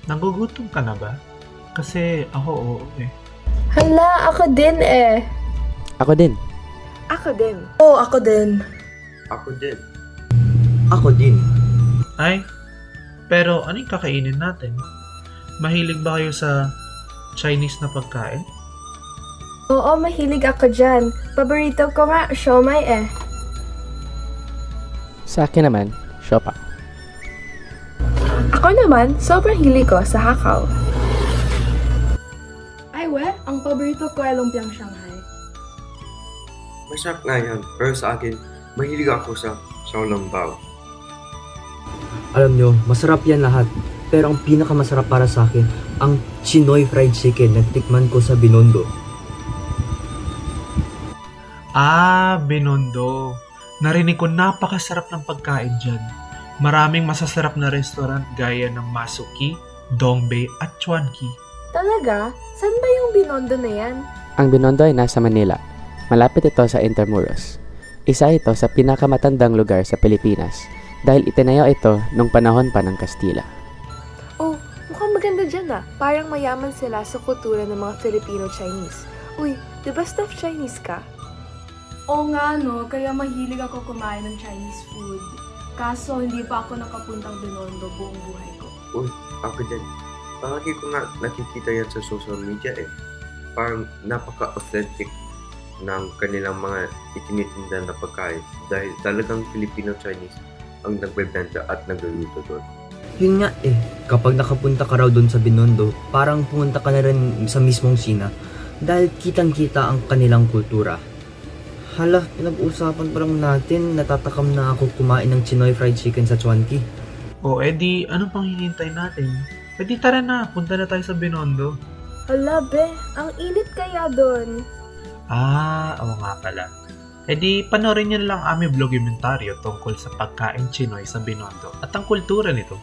Nagugutom ka na ba? Kasi ako oo eh. Hala, ako din eh. Ako din. Ako din. Oo, ako din. Ako din. Ako din. Ay, pero anong kakainin natin? Mahilig ba kayo sa Chinese na pagkain? Oo, mahilig ako dyan. Paborito ko nga, siomai eh. Sa akin naman, siopaw. Ako naman, sobrang hilig ko sa hakaw. Ay we, ang paborito ko ay lumpiang Shanghai. Masarap nga yan. Pero sa akin, mahilig ako sa xiaolongbao. Alam nyo, masarap yan lahat. Pero ang pinakamasarap para sa akin, ang Chinoy fried chicken na tikman ko sa Binondo. Ah, Binondo. Narinig ko napakasarap ng pagkain dyan. Maraming masasarap na restaurant gaya ng Masuki, Dongbei at Chuanki. Talaga? San ba yung Binondo na yan? Ang Binondo ay nasa Manila. Malapit ito sa Intramuros. Isa ito sa pinakamatandang lugar sa Pilipinas dahil itinayo ito nung panahon pa ng Kastila. Oh, mukhang maganda dyan ah. Parang mayaman sila sa kultura ng mga Filipino-Chinese. Uy, di ba stuffed Chinese ka? Oo nga no, kaya mahilig ako kumain ng Chinese food. Kaso hindi pa ako nakapuntang Binondo buong buhay ko. Uy, ako din. Palagi ko nga nakikita yan sa social media eh. Parang napaka-authentic ng kanilang mga itinitinda na pagkain dahil talagang Filipino-Chinese ang nagbebenta at nagluluto doon. Yun nga eh, kapag nakapunta ka raw doon sa Binondo, parang pumunta ka na rin sa mismong Sina dahil kitang-kita ang kanilang kultura. Hala, pinag-uusapan pa lang natin, natatakam na ako kumain ng Chinoy fried chicken sa Chuanki. O edi, anong pang hinihintay natin? Pwede tara na, punta na tayo sa Binondo. Hala be, ang init kaya doon. Ah, oo nga pala. Edi, panoorin nyo lang aming vlogumentaryo tungkol sa pagkain Chinoy sa Binondo at ang kultura nito.